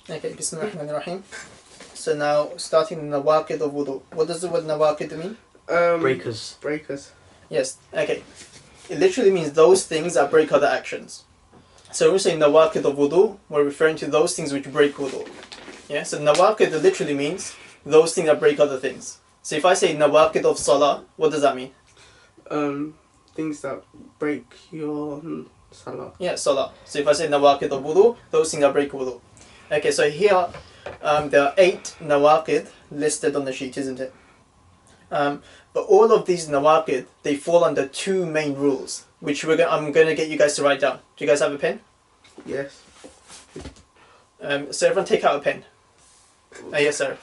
Okay, Bismillahirrahmanirrahim. So now, starting the nawaqid of wudu. What does the word nawaqid mean? Breakers. Yes, okay. It literally means those things that break other actions. So when we say nawaqid of wudu, we're referring to those things which break wudu. Yeah, so nawaqid literally means those things that break other things. So if I say nawaqid of salah, what does that mean? Things that break your salah. Yeah, salah. So if I say nawaqid of wudu, those things that break wudu. Okay, so here there are 8 nawaqid listed on the sheet, isn't it? But all of these nawaqid, they fall under 2 main rules, which I'm going to get you guys to write down. Do you guys have a pen? Yes. So everyone take out a pen. Yes, sir.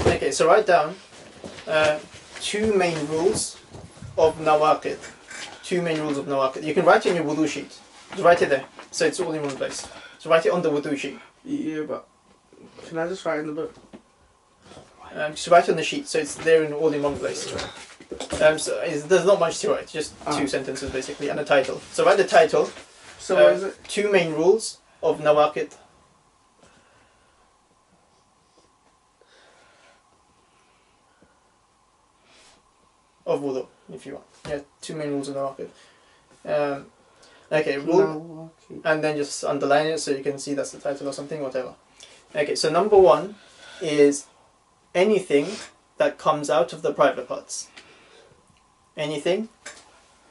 Okay, so write down 2 main rules of nawaqid. 2 main rules of nawaqid. You can write it in your wudu sheet. Just write it there, so it's all in one place. So write it on the wudu sheet. Yeah, but can I just write in the book? Just write it on the sheet, so it's there all in one place. So there's not much to write, just 2 sentences basically, and a title. So write the title. So what is it? 2 main rules of nawaqid. Of wudu, if you want. Yeah, 2 main rules of nawaqid. Okay, rule, and then just underline it so you can see that's the title or something, whatever. Okay, so number 1 is anything that comes out of the private parts. Anything.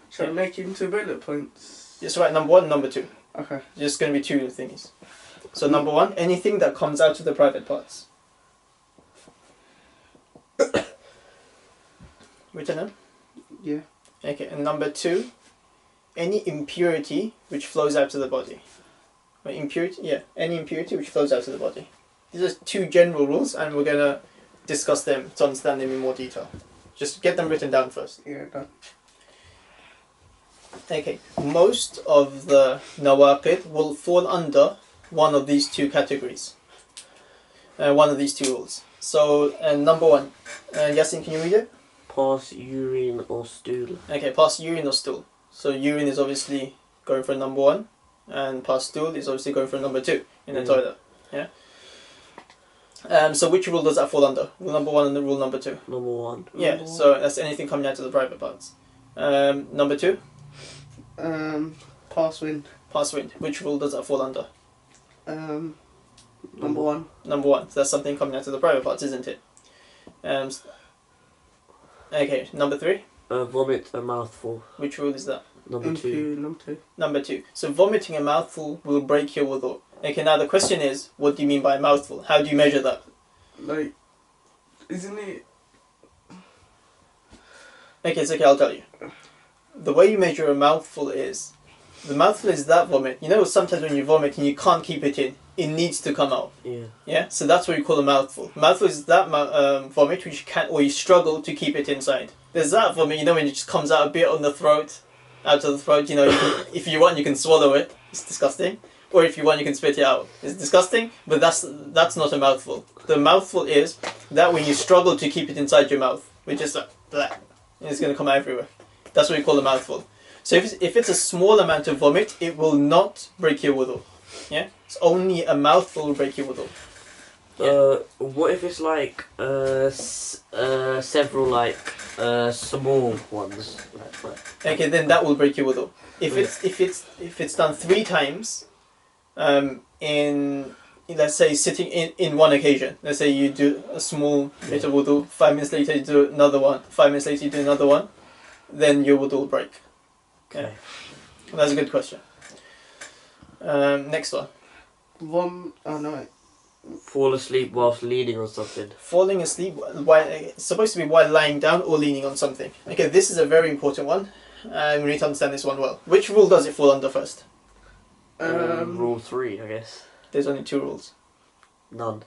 Shall I make it into bullet points? Just write number 1 and number 2. Okay. Just going to be 2 things. So number 1, anything that comes out of the private parts. Written down? Yeah. Okay, and number 2, any impurity which flows out of the body. Impurity? Yeah, any impurity which flows out of the body. These are 2 general rules, and we're going to discuss them to understand them in more detail. Just get them written down first. Yeah, done. Okay, most of the nawaqid will fall under one of these 2 categories. One of these 2 rules. So, number 1, Yasin, can you read it? Pass urine or stool. Okay, pass urine or stool. So urine is obviously going for number 1, and pass stool is obviously going for number 2 in the toilet. Yeah. So which rule does that fall under? Rule number 1 and the rule number 2. Number 1. Yeah. Number 1. So that's anything coming out of the private parts. Number 2. Pass wind. Pass wind. Which rule does that fall under? Number 1. Number 1. So that's something coming out of the private parts, isn't it? Okay. Number 3. Vomit a mouthful. Which rule is that? Number 2. Number 2. Number 2. So vomiting a mouthful will break your wudu. Okay, now the question is, what do you mean by a mouthful? How do you measure that? Like, isn't it? Okay, it's okay, I'll tell you. The way you measure a mouthful is, the mouthful is that vomit. You know sometimes when you vomit and you can't keep it in, it needs to come out. Yeah. Yeah? So that's what you call a mouthful. Mouthful is that vomit which you can't, or you struggle to keep it inside. There's that vomit, you know, when it just comes out a bit on the throat, out of the throat, you know, if you want you can swallow it. It's disgusting. Or if you want you can spit it out. It's disgusting, but that's not a mouthful. The mouthful is that when you struggle to keep it inside your mouth, which is like that, it's going to come out everywhere. That's what we call a mouthful. So if it's a small amount of vomit, it will not break your wudu. Yeah? It's only a mouthful will break your wudu. Yeah. What if it's like several like small ones? Okay, then that will break your wudu. If it's done 3 times, in let's say sitting in one occasion. Let's say you do a small bit of wudu, 5 minutes later you do another one, 5 minutes later you do another one, then your wudu will break. Okay. Yeah. That's a good question. Next one. Oh no. Fall asleep whilst leaning on something. Falling asleep while it's supposed to be while lying down or leaning on something. Okay, this is a very important one, and we need to understand this one well. Which rule does it fall under first? Rule 3, I guess. There's only 2 rules. None.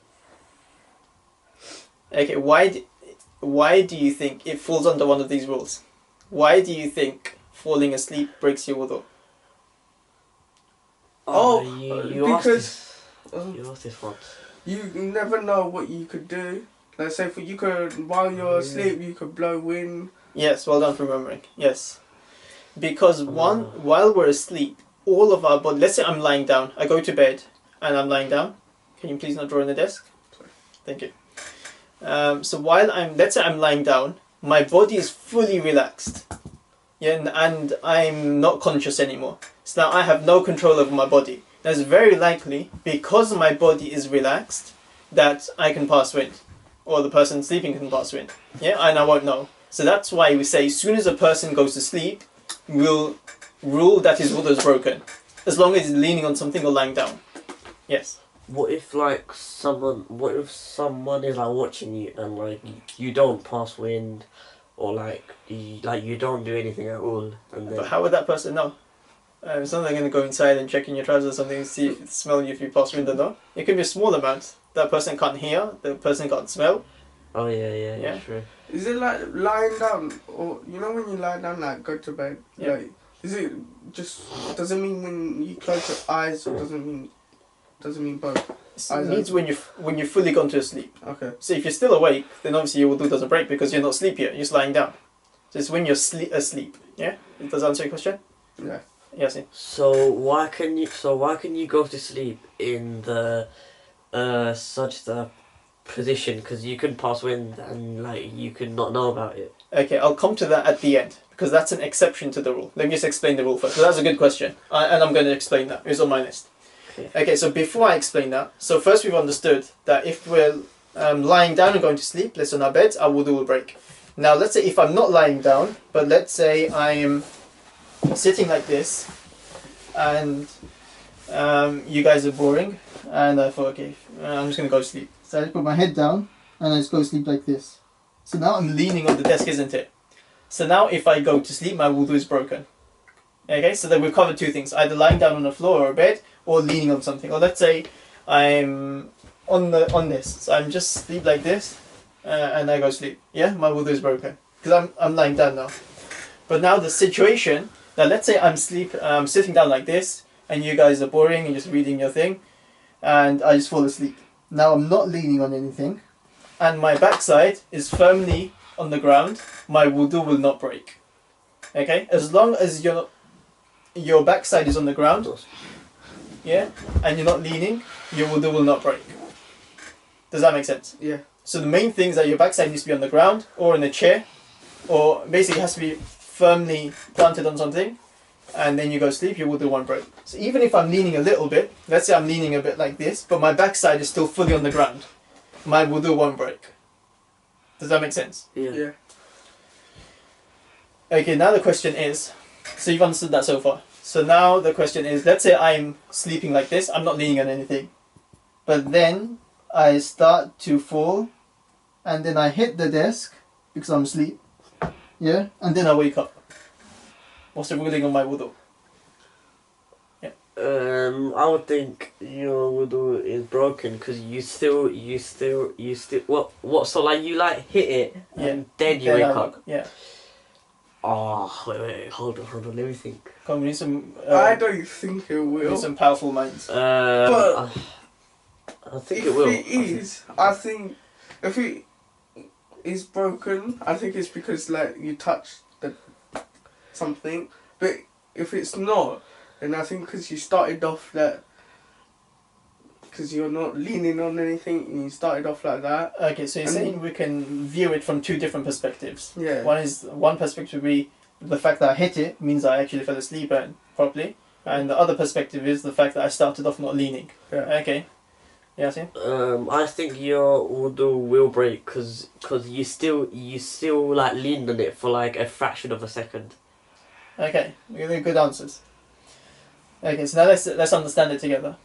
Okay, why do you think it falls under one of these rules? Why do you think falling asleep breaks your wudu? You asked this once. You never know what you could do. Let's say while you're asleep, you could blow wind. Yes, well done for remembering. Yes. Because while we're asleep, all of our body. Let's say I'm lying down. I go to bed and I'm lying down. Can you please not draw on the desk? Thank you. So while let's say I'm lying down, my body is fully relaxed. Yeah, and I'm not conscious anymore. So now I have no control over my body. That's very likely, because my body is relaxed, that I can pass wind. Or the person sleeping can pass wind. Yeah, and I won't know. So that's why we say, as soon as a person goes to sleep, we'll rule that his wudu is broken. As long as he's leaning on something or lying down. Yes. What if someone is like watching you and like you don't pass wind, or you don't do anything at all, and then... But how would that person know? It's not like going to go inside and check in your trousers or something and see if it's smelling if you pass wind or not. It could be a small amount. That person can't hear, the person can't smell. Oh yeah, true. Is it like lying down, or you know when you lie down, like go to bed? Yeah. Like, is it just, doesn't mean when you close your eyes, or doesn't mean both? It means when you've fully gone to sleep. Okay. So if you're still awake, then obviously your wudu doesn't break because you're not asleep yet. You're just lying down. So it's when you're asleep. Yeah. Does that answer your question? Yeah. Yes. So why can you go to sleep in the such the position? Because you could pass wind and like you could not know about it. Okay, I'll come to that at the end because that's an exception to the rule. Let me just explain the rule first. So that's a good question, and I'm going to explain that. It's on my list. Okay, so before I explain that, so first we've understood that if we're lying down and going to sleep, let's say on our beds, our wudu will break. Now let's say if I'm not lying down, but let's say I'm sitting like this, and you guys are boring, and I thought, okay, I'm just going to go to sleep. So I just put my head down, and I just go to sleep like this. So now I'm leaning on the desk, isn't it? So now if I go to sleep, my wudu is broken. Okay, so then we've covered two things, either lying down on the floor or a bed, or leaning on something. Or let's say I'm on this, so I'm just sleep like this, and I go sleep. Yeah, my wudu is broken because I'm lying down now. But now the situation, now let's say I'm sitting down like this, and you guys are boring and just reading your thing, and I just fall asleep. Now I'm not leaning on anything, and my backside is firmly on the ground. My wudu will not break. Okay, as long as your backside is on the ground, yeah, and you're not leaning, your wudu will not break. Does that make sense? Yeah. So the main thing is that your backside needs to be on the ground or in a chair, or basically it has to be firmly planted on something, and then you go sleep, your wudu won't break. So even if I'm leaning a little bit, let's say I'm leaning a bit like this, but my backside is still fully on the ground, my wudu won't break. Does that make sense? Yeah. Okay, now the question is, so you've understood that so far. So now the question is, let's say I'm sleeping like this, I'm not leaning on anything. But then I start to fall, and then I hit the desk because I'm asleep. Yeah? And then I wake up. What's the ruling on my wudu? Yeah. I would think your wudu is broken because you still what? So like you like hit it and then you wake up. Yeah. Oh wait, hold on, let me think. Come on, we need some. I don't think it we need will. some powerful minds. But I think if it will. it is, I think if it is broken, I think it's because like you touched something. But if it's not, then I think because you started off because you're not leaning on anything and you started off like that. Okay, so you're saying we can view it from two different perspectives. Yeah. One perspective would be the fact that I hit it means I actually fell asleep properly, and the other perspective is the fact that I started off not leaning. Yeah. Okay. Yeah, see? I think your wudu will break because you still like leaned on it for like a fraction of a second. Okay, we're getting good answers. Okay, so now let's understand it together.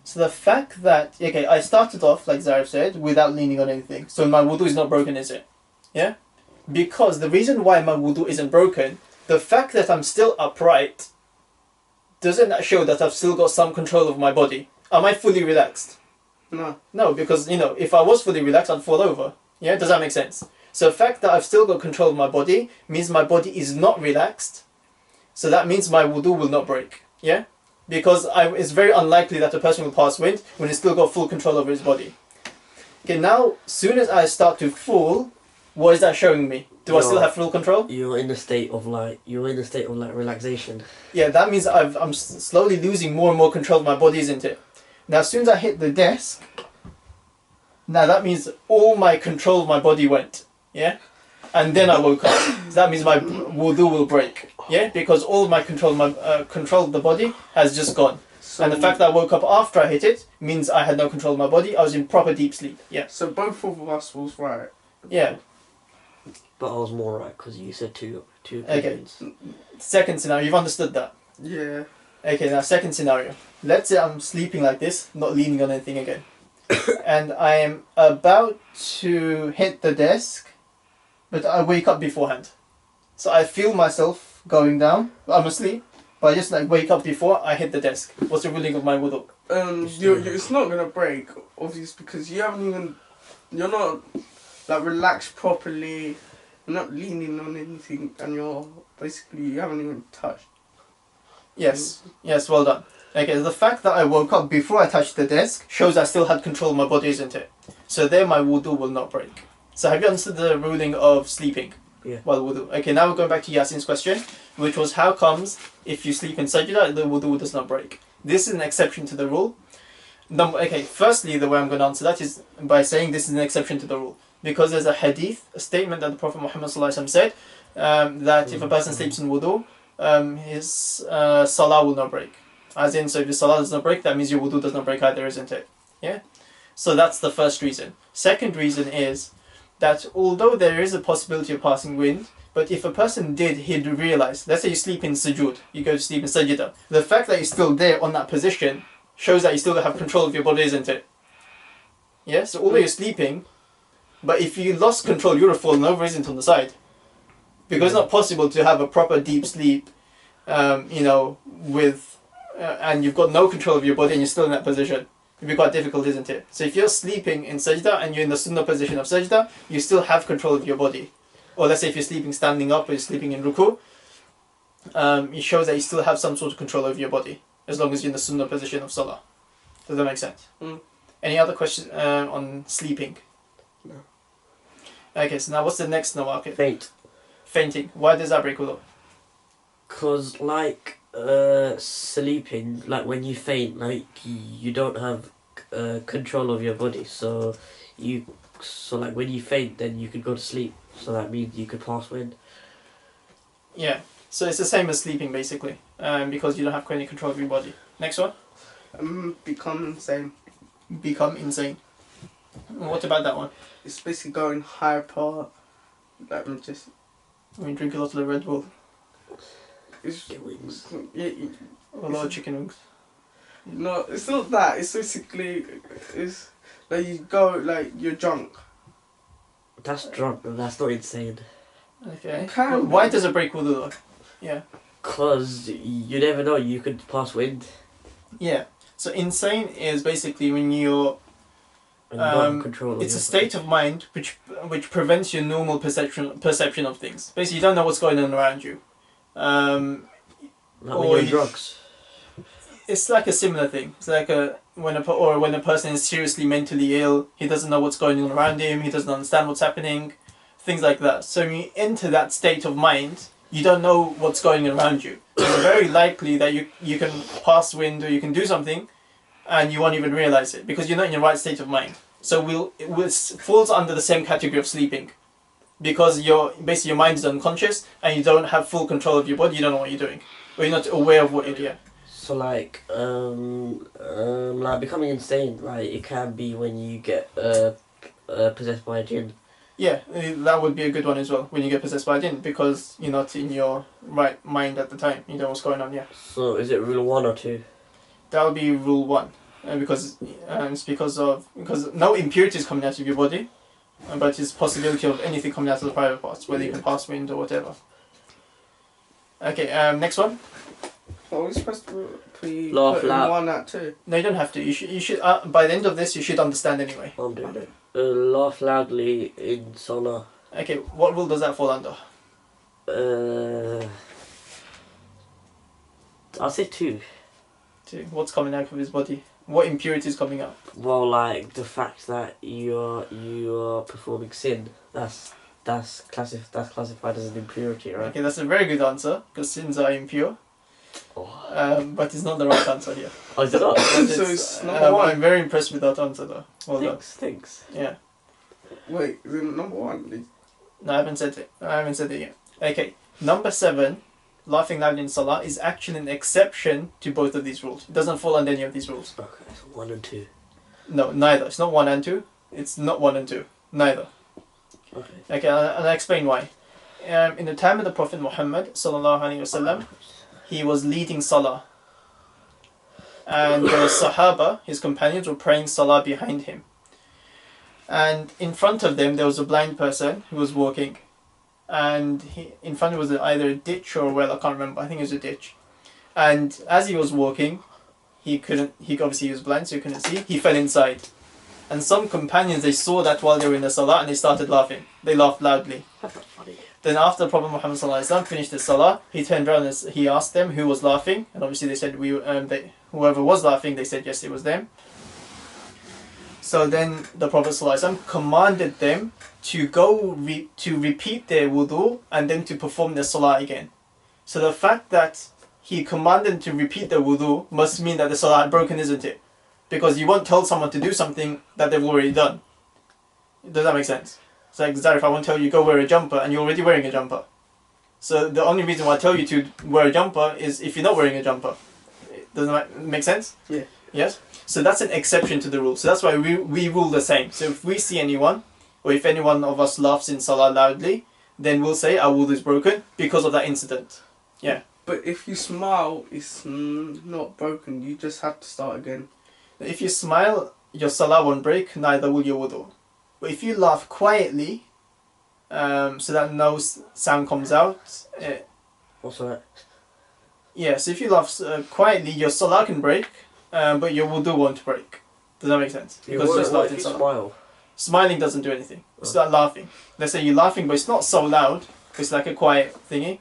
So the fact that, okay, I started off, like Zarif said, without leaning on anything. So my wudu is not broken, is it? Yeah? Because the reason why my wudu isn't broken, the fact that I'm still upright, doesn't that show that I've still got some control of my body? Am I fully relaxed? No. No, because, if I was fully relaxed, I'd fall over. Yeah? Does that make sense? So the fact that I've still got control of my body means my body is not relaxed. So that means my wudu will not break. Yeah? Because it's very unlikely that a person will pass wind when he's still got full control over his body. Okay, now, as soon as I start to fall, What is that showing me? Do I still You're- have full control? You're in a state of like relaxation. Yeah, that means I'm slowly losing more and more control of my body, isn't it? Now, as soon as I hit the desk, now that means all my control of my body went. Yeah? And then I woke up. So that means my wudu will break. Yeah? Because all my control of the body has just gone. So, And the fact that I woke up after I hit it means I had no control of my body. I was in proper deep sleep. Yeah. So both of us was right. Yeah. But I was more right because you said two Okay. opinions. Second scenario, you've understood that. Yeah. Okay, now second scenario. Let's say I'm sleeping like this, not leaning on anything again. And I am about to hit the desk, but I wake up beforehand. So I feel myself going down. I'm asleep, but I just like wake up before I hit the desk. What's the ruling of my wudu? It's not gonna break, obviously, because you're not like relaxed properly. You're not leaning on anything, and you haven't even touched. Yes, yes, well done. Okay, the fact that I woke up before I touched the desk shows I still had control of my body, isn't it? So there my wudu will not break. So have you understood the ruling of sleeping? Yeah. While wudu. Okay, now we're going back to Yasin's question, which was how comes if you sleep in sajda, the wudu does not break? This is an exception to the rule. Okay, firstly, the way I'm going to answer that is by saying this is an exception to the rule. Because there's a hadith, a statement that the Prophet Muhammad said, that if a person sleeps in wudu, his salah will not break. As in, so if your salah does not break, that means your wudu does not break either, isn't it? Yeah? So that's the first reason. Second reason is that although there is a possibility of passing wind, but if a person did, he'd realise, let's say you sleep in sujood, you go to sleep in sajda, the fact that you're still there on that position shows that you still have control of your body, isn't it? Yeah? So although you're sleeping, but if you lost control, you would have fallen over, isn't it, on the side? Because it's not possible to have a proper deep sleep, with and you've got no control of your body and you're still in that position. It'd be quite difficult, isn't it? So if you're sleeping in sajda and you're in the sunnah position of sajda, you still have control of your body. Or let's say if you're sleeping standing up or you're sleeping in ruku, it shows that you still have some sort of control over your body, as long as you're in the sunnah position of salah. Does that make sense? Mm. Any other questions on sleeping? No. Okay, so now what's the next nawaqid? Faint. Fainting. Why does that break wudu? Cause sleeping, like when you faint, like you don't have control of your body, so like when you faint, then you could go to sleep. So that means you could pass wind. Yeah. So it's the same as sleeping basically, because you don't have any control of your body. Next one. Become insane. Become insane. What about that one? It's basically going hyper. Like just. I mean, drink a lot of the Red Bull. It's, Get wings. yeah, Or a lot of chicken wings. no, it's not that. It's basically it's like you go like you're drunk. That's drunk, but that's not insane. Okay. Can Well, be. why does it break wudu though? Yeah. Cause you never know, you could pass wind Yeah. So insane is basically when you're. and don't have control of It's a your state of mind which prevents your normal perception of things. Basically, you don't know what's going on around you. like when or you're on you- drugs. It's like a similar thing. It's like when a person is seriously mentally ill, he doesn't know what's going on around him. He doesn't understand what's happening, things like that. So when you enter that state of mind, you don't know what's going on around you. So it's very likely that you can pass wind or you can do something, and you won't even realize it because you're not in your right state of mind. So it falls under the same category of sleeping, because your mind is unconscious and you don't have full control of your body. You don't know what you're doing, or you're not aware of what you're doing. So like becoming insane, like it can be when you get possessed by a jinn. Yeah, that would be a good one as well when you get possessed by a jinn, because you're not in your right mind at the time. You know what's going on. Yeah, So is it rule 1 or 2? that would be rule 1, because it's because no impurities coming out of your body, but it's possibility of anything coming out of the private parts, whether you can pass wind or whatever. Okay, next one. What are we supposed to be Laugh putting loud. 1 at 2? No, you don't have to. You should. By the end of this, you should understand anyway. I'm doing it. Laugh loudly in sauna. Okay, what rule does that fall under? I'll say 2. What's coming out of his body? What impurity is coming out? Well, like the fact that you are performing sin. That's that's classified as an impurity, right? Okay, that's a very good answer because sins are impure. Oh. But it's not the right answer here. Oh, is it not? So it's number one. I'm very impressed with that answer though. Well done. Thanks. Yeah. Wait, is it number one? No, I haven't said it. I haven't said it yet. Okay, number 7, laughing loudly in salah is actually an exception to both of these rules. It doesn't fall under any of these rules. Okay, so 1 and 2. No, neither. It's not 1 and 2. It's not 1 and 2. Neither. Okay. Okay, and I'll explain why. In the time of the Prophet Muhammad sallallahu alaihi wasallam, he was leading salah, and the Sahaba, his companions, were praying salah behind him. And in front of them, there was a blind person who was walking, and in front was either a ditch or a well. I can't remember. I think it was a ditch. And as he was walking, he obviously he was blind, so he couldn't see. He fell inside. And some companions, they saw that while they were in the salah and they started laughing. They laughed loudly. That's not funny. Then after Prophet Muhammad ﷺ finished the salah, he turned around and he asked them who was laughing. And obviously they said, whoever was laughing, they said yes, it was them. So then the Prophet ﷺ commanded them to go to repeat their wudu and then to perform their salah again. So the fact that he commanded them to repeat their wudu must mean that the salah had broken, isn't it? Because you won't tell someone to do something that they've already done. Does that make sense? It's like, Zara, if I won't tell you go wear a jumper and you're already wearing a jumper. So the only reason why I tell you to wear a jumper is if you're not wearing a jumper. Does that make sense? Yeah. Yes? So that's an exception to the rule. So that's why we rule the same. So if we see anyone, or if any one of us laughs in salah loudly, then we'll say our wudu is broken because of that incident. Yeah. But if you smile, it's not broken. You just have to start again. If you smile, your salah won't break, neither will your wudu. But if you laugh quietly, so that no sound comes out. What's that? Yeah, so if you laugh quietly, your salah can break, but your wudu won't break. Does that make sense? Because you just laughed in salah. Smile. Smiling doesn't do anything. It's not laughing. Let's say you're laughing, but it's not so loud. It's like a quiet thingy.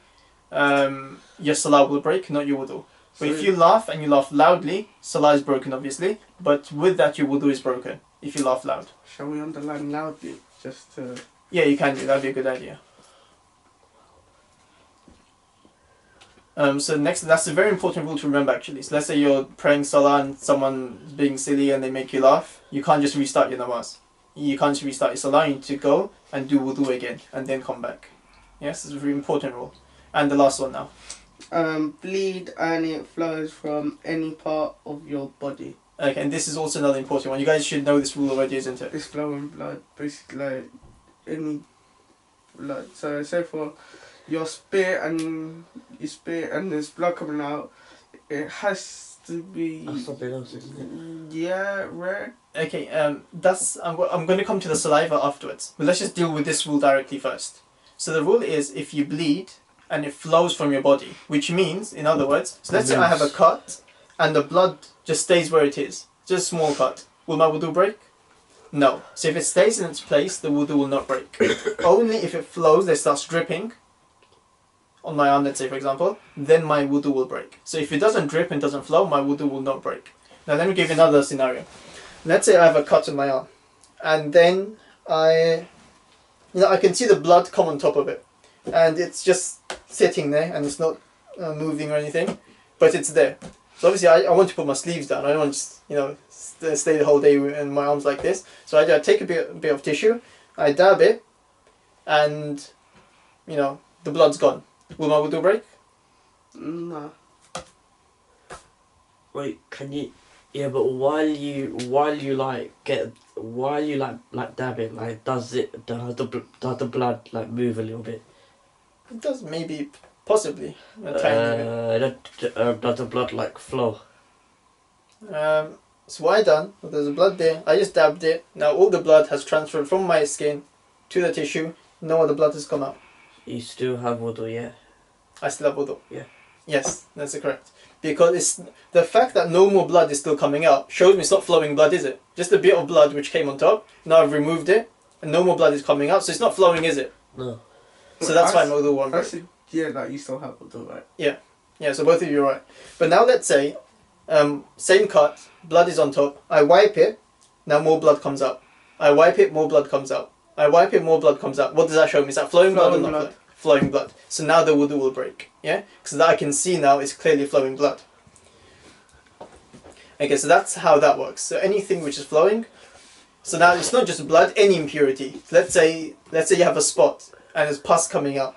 Your salah will break, not your wudu. But if you laugh and you laugh loudly, salah is broken, obviously. But with that, your wudu is broken if you laugh loud. Shall we underline loudly? Just to... Yeah, you can do. That'd be a good idea. So next, that's a very important rule to remember actually. So let's say you're praying salah and someone's being silly and they make you laugh. You can't just restart your namaz. You can't just restart your salah. You need to go and do wudu again and then come back. Yes, it's a very important rule. And the last one now. Bleed and it flows from any part of your body. Okay, and this is also another important one. You guys should know this rule already, isn't it? It's flowing blood, basically like any blood. So say for your spit and you spit and there's blood coming out, it has to be... That's something else, isn't it? Yeah, red. Okay, I'm going to come to the saliva afterwards. But let's just deal with this rule directly first. So the rule is if you bleed and it flows from your body, which means, in other words, so let's say I have a cut and the blood just stays where it is, just a small cut. Will my wudu break? No. So if it stays in its place, the wudu will not break. Only if it flows, it starts dripping on my arm, let's say for example, then my wudu will break. So if it doesn't drip and doesn't flow, my wudu will not break. Now let me give you another scenario. Let's say I have a cut on my arm, and then I can see the blood come on top of it, and it's just sitting there, and it's not moving or anything, but it's there. So obviously I want to put my sleeves down. I don't want to just, stay the whole day in my arms like this. So I take a bit of tissue, I dab it, and the blood's gone. Will my wudu break? No. Wait, can you? Yeah, but while you dab it, like does the blood like move a little bit? It does, maybe, possibly a tiny bit. Does the blood like flow? So what I done? Well, there's blood there. I just dabbed it. Now all the blood has transferred from my skin to the tissue. No other blood has come out. You still have wudu, yeah? I still have wudu. Yeah. Yes, that's correct. Because it's the fact that no more blood is still coming out shows me it's not flowing blood, is it? Just a bit of blood which came on top. Now I've removed it, and no more blood is coming out, so it's not flowing, is it? No. So that's why my wudu won't break. Yeah, like you still have wudu, right? Yeah, so both of you are right. But now let's say, same cut, blood is on top. I wipe it, now more blood comes out. I wipe it, more blood comes out. I wipe it, more blood comes out. What does that show me? Is that flowing blood or not blood. flowing blood? So now the wudu will break. Yeah, because that I can see now is clearly flowing blood. Okay, so that's how that works. So anything which is flowing. So now it's not just blood, any impurity. Let's say you have a spot and there's pus coming out.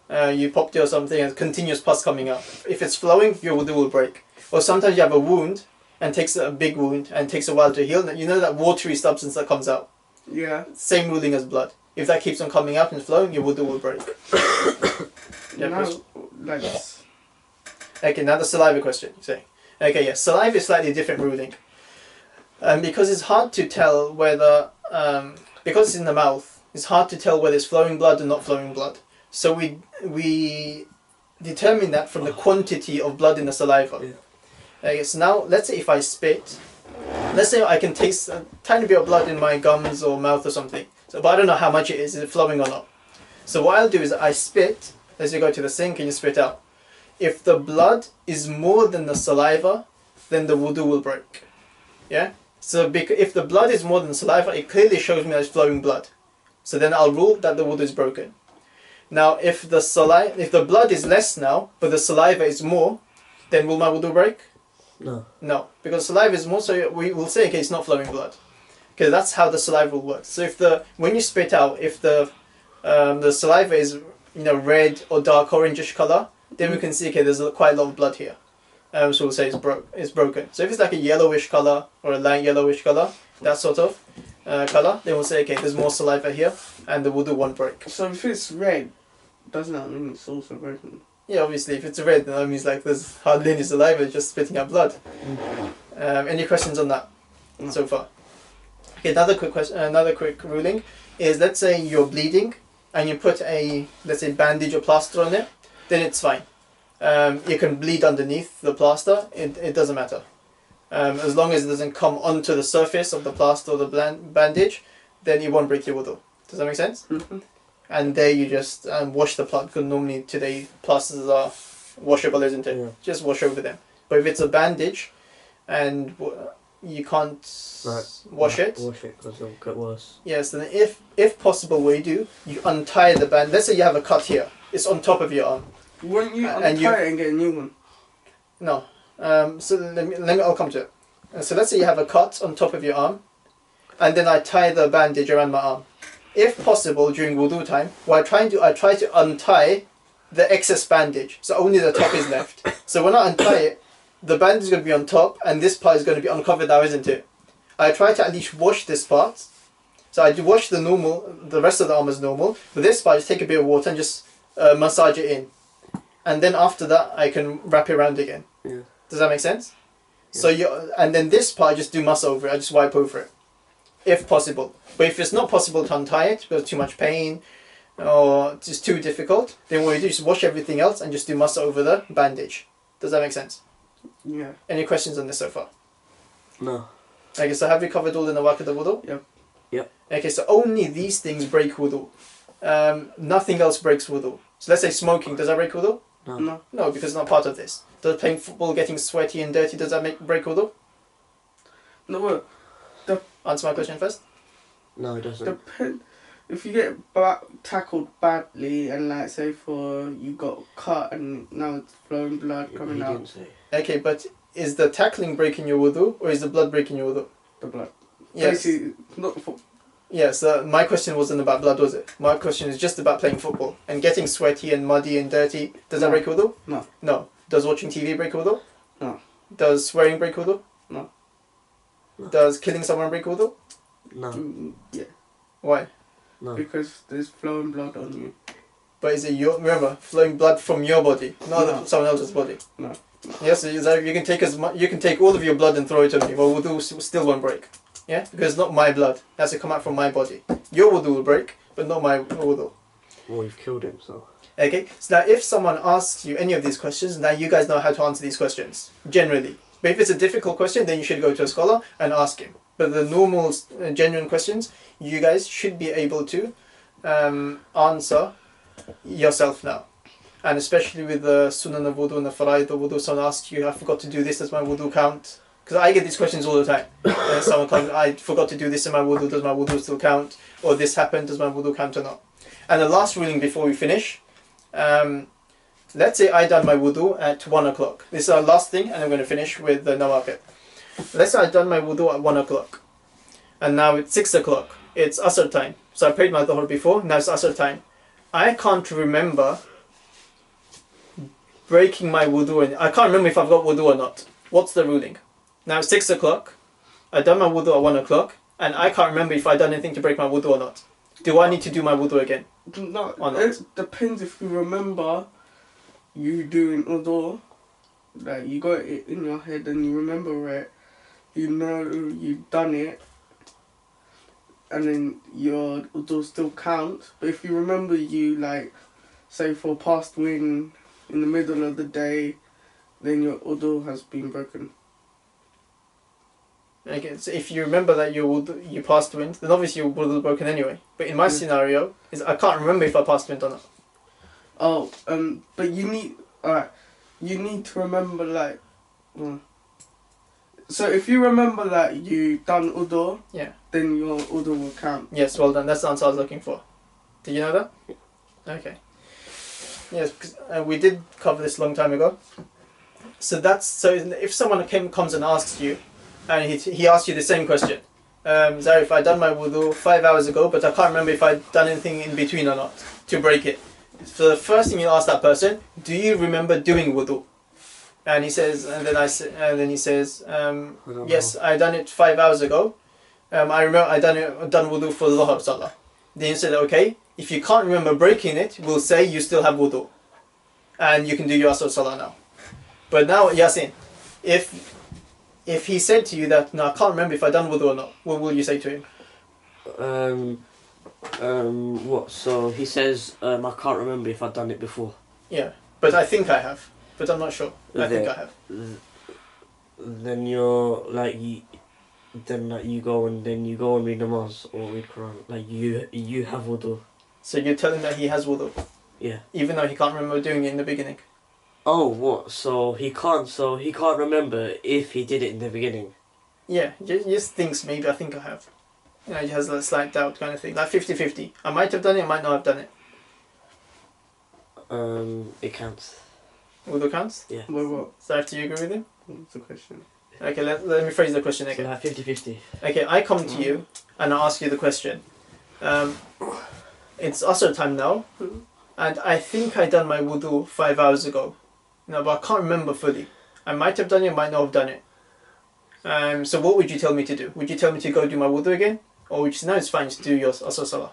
You popped it or something and continuous pus coming out. If it's flowing, your wudu will break. Or sometimes you have a wound and takes a big wound and takes a while to heal. You know that watery substance that comes out? Yeah. Same ruling as blood. If that keeps on coming out and flowing, your wudu will break. Yeah, Now, Chris? like this. Okay, now the saliva question. You're saying. Okay, yes, saliva is slightly different ruling. Because it's hard to tell whether, because it's in the mouth, it's hard to tell whether it's flowing blood or not flowing blood. So we determine that from the quantity of blood in the saliva. Yeah. Okay, so now let's say if I spit, let's say I can taste a tiny bit of blood in my gums or mouth or something. So, but I don't know how much it is it flowing or not? So what I'll do is I spit, as you go to the sink and you spit out. If the blood is more than the saliva, then the wudu will break. Yeah? So if the blood is more than saliva, it clearly shows me that it's flowing blood. So then I'll rule that the wudu is broken. Now if the blood is less now, but the saliva is more, then will my wudu break? No. No, because saliva is more, so we will say, okay, it's not flowing blood. Okay, that's how the saliva will work. So when you spit out, if the saliva is red or dark orangish color, then we can see, okay, there's quite a lot of blood here. So we'll say it's broken. So if it's like a yellowish color or a light yellowish color, that sort of color, then we'll say, okay, there's more saliva here, and the wudu won't break. So if it's red, doesn't that mean it's also broken? Yeah, obviously, if it's red, then that means like there's hardly any saliva, it's just spitting out blood. Any questions on that so far? Okay, another quick question. Another quick ruling is, let's say you're bleeding and you put let's say bandage or plaster on it, then it's fine. You can bleed underneath the plaster. It doesn't matter. As long as it doesn't come onto the surface of the plaster or the bandage, then it won't break your wudu. Does that make sense? Mm-hmm. And there you just wash the plaster, because normally today plasters are washable, isn't it? Yeah. Just wash over them. But if it's a bandage and you can't wash it, because it'll get worse. yes, then if possible, what you do, you untie the band. Let's say you have a cut here. It's on top of your arm. Wouldn't you And untie it and get a new one? No. So let me. I'll come to it. So let's say you have a cut on top of your arm, and then I tie the bandage around my arm. If possible, during wudu time, what I try to untie the excess bandage, so only the top is left. So when I untie it, the bandage is going to be on top, and this part is going to be uncovered now, isn't it? I try to at least wash this part. So I do wash the rest of the arm as normal, but this part, just take a bit of water and just massage it in. And then after that, I can wrap it around again. Yeah. Does that make sense? Yeah. So and then this part, I just do muss over it. I just wipe over it, if possible. But if it's not possible to untie it because too much pain or it's just too difficult, then what you do is wash everything else and just do muss over the bandage. Does that make sense? Yeah. Any questions on this so far? No. Okay, so have we covered all the nawaqid of wudu? Yep. Yep. Okay, so only these things break wudu. Nothing else breaks wudu. So let's say smoking, does that break wudu? No. No. No, because it's not part of this. Does playing football, getting sweaty and dirty, does that break wudu? No, well, Answer my question first. No, it doesn't. depend. If you get tackled badly and like say you got cut and now it's flowing blood Yeah, coming he out, didn't say. Okay, but is the tackling breaking your wudu or is the blood breaking your wudu? the blood. Yes. Basically, not for, Yes, my question wasn't about blood, was it? My question is just about playing football and getting sweaty and muddy and dirty. Does that No. break wudu? No. No. Does watching TV break wudu? No. Does swearing break wudu? No. No. Does killing someone break wudu? No. yeah, Why? No. because there's flowing blood on you. But is it remember, flowing blood from your body, not No. someone else's body? No. Yes, you can take you can take all of your blood and throw it on me, but wudu still won't break. Yeah, because it's not my blood. It has to come out from my body. Your wudu will break, but not my wudu. Well, you've killed him, so. Okay, so now if someone asks you any of these questions, now you guys know how to answer these questions, generally. But if it's a difficult question, then you should go to a scholar and ask him. But the normal, genuine questions, you guys should be able to answer yourself now. And especially with the sunan of wudu and the faraid of wudu, someone asks you, I forgot to do this, does my wudu count? because I get these questions all the time. Someone comes, I forgot to do this in my wudu, does my wudu still count? Or this happened, does my wudu count or not? And the last ruling before we finish, let's say I done my wudu at 1 o'clock. This is our last thing, and I'm going to finish with the nawaqid. Let's say I done my wudu at 1 o'clock, and now it's 6 o'clock. It's Asr time. So I prayed my dhuhr before, now it's Asr time. I can't remember breaking my wudu, and I can't remember if I've got wudu or not. What's the ruling? Now it's 6 o'clock, I done my wudu at 1 o'clock, and I can't remember if I done anything to break my wudu or not. Do I need to do my wudu again? No, or not? it depends if you remember you doing wudu, like you got it in your head and you remember it, you know you've done it, and then your wudu still counts. But if you remember you, like, say for past win in the middle of the day, then your wudu has been broken. Okay, so if you remember that you passed wind, then obviously your wudu is broken anyway. But in my scenario, is I can't remember if I passed wind or not. Oh, but you need to remember, like, so if you remember that you done wudu, yeah, then your wudu will count. Yes, well done. That's the answer I was looking for. Did you know that? Okay. Yes, because we did cover this a long time ago. So if someone comes and asks you, and he asks you the same question, Zarif, I done my wudu 5 hours ago, but I can't remember if I'd done anything in between or not to break it. So the first thing you ask that person, do you remember doing wudu? And he says, then he says, yes, I done it 5 hours ago. I remember I done wudu for the dhuhr salah. Then you said, okay, if you can't remember breaking it, we'll say you still have wudu, and you can do your asr salah now. But now, Yasin, if he said to you that, no, I can't remember if I done wudu or not, what will you say to him? What? So he says, I can't remember if I've done it before. Yeah, but I think I have, but I'm not sure. I think I have. Then you're like you go and read namaz or read Quran. Like you have wudu. So you're telling that he has wudu? Yeah. Even though he can't remember doing it in the beginning? Oh, what? So he can't remember if he did it in the beginning? Yeah, just thinks maybe I think I have. You know, he has a slight doubt kind of thing. Like 50-50. I might have done it, I might not have done it. It counts. Wudu counts? Yeah. What? So do you agree with him? What's the question? Okay, let me phrase the question again. So like 50-50. Okay, I come to you and I ask you the question. It's Asr time now, and I think I done my wudu 5 hours ago. No, but I can't remember fully. I might have done it, might not have done it. So what would you tell me to do? Would you tell me to go do my wudu again? Or would you say, no, it's fine, just do your Asr salah?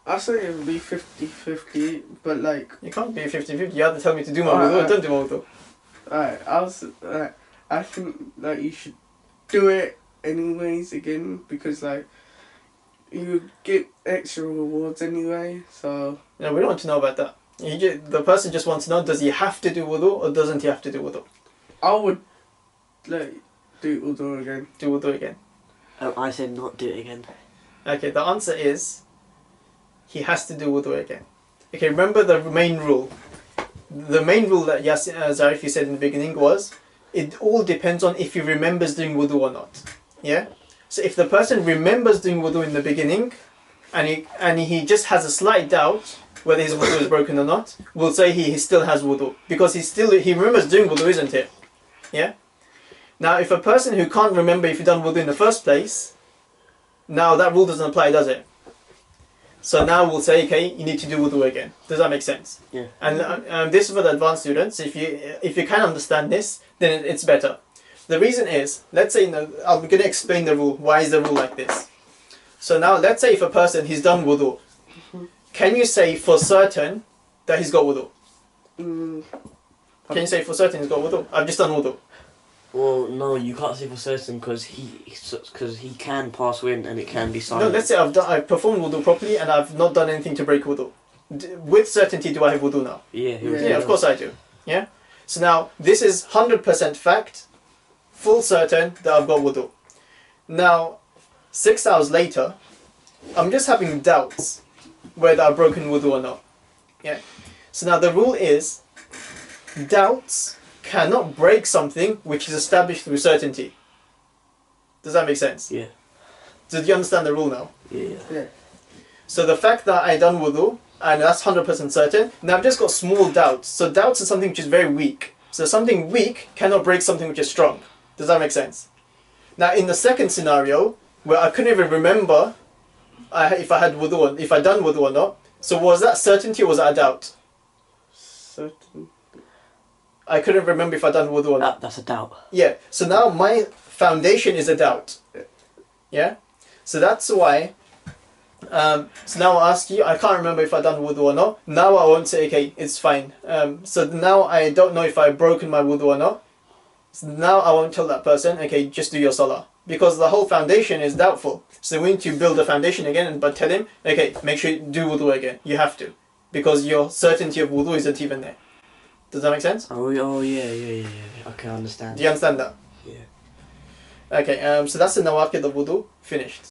I say it would be 50-50, but like... You can't be 50-50, you have to tell me to do my wudu or don't do my wudu. Alright, I think like you should do it anyways again, because like you get extra rewards anyway, so... No, we don't want to know about that. The person just wants to know, does he have to do wudu or doesn't he have to do wudu? I would like do wudu again. Do wudu again. I said not do it again. Okay, the answer is he has to do wudu again. Okay, remember the main rule. The main rule that Zarifi said in the beginning was, it all depends on if he remembers doing wudu or not. Yeah? So if the person remembers doing wudu in the beginning, and he just has a slight doubt whether his wudu is broken or not, we'll say he still has wudu. Because he remembers doing wudu, isn't it? Yeah? Now if a person who can't remember if he done wudu in the first place, now that rule doesn't apply, does it? So now we'll say, okay, you need to do wudu again. Does that make sense? Yeah. And this is for the advanced students. If you can understand this, then it's better. The reason is, let's say, I'm going to explain the rule. Why is the rule like this? So now, let's say if a person, he's done wudu. Can you say for certain that he's got wudu? Can you say for certain he's got wudu? I've just done wudu. Well, no, you can't say for certain because he can pass wind and it can be silent. No, let's say I've performed wudu properly and I've not done anything to break wudu. With certainty, do I have wudu now? Yeah, of course I do. Yeah. So now this is 100% fact, full certain that I've got wudu. Now, 6 hours later, I'm just having doubts whether I've broken wudu or not. Yeah. So now the rule is, doubts cannot break something which is established through certainty. Does that make sense? Yeah. Did you understand the rule now? Yeah. So the fact that I done wudu, and that's 100% certain, now I've just got small doubts. So doubts is something which is very weak. So something weak cannot break something which is strong. Does that make sense? Now in the second scenario, where I couldn't even remember if I had wudu or if I done wudu or not, so was that certainty or was that a doubt? Certain. I couldn't remember if I done wudu or not. That's a doubt. Yeah, so now my foundation is a doubt. Yeah? So that's why, so now I'll ask you, I can't remember if I done wudu or not. Now I won't say, okay, it's fine. So now I don't know if I've broken my wudu or not. So now I won't tell that person, okay, just do your salah. Because the whole foundation is doubtful. So we need to build the foundation again, but tell him, okay, make sure you do wudu again. You have to. Because your certainty of wudu isn't even there. Does that make sense? Oh yeah. Okay, I understand. Do you understand that? Yeah. Okay, so that's the nawaqid of wudu finished.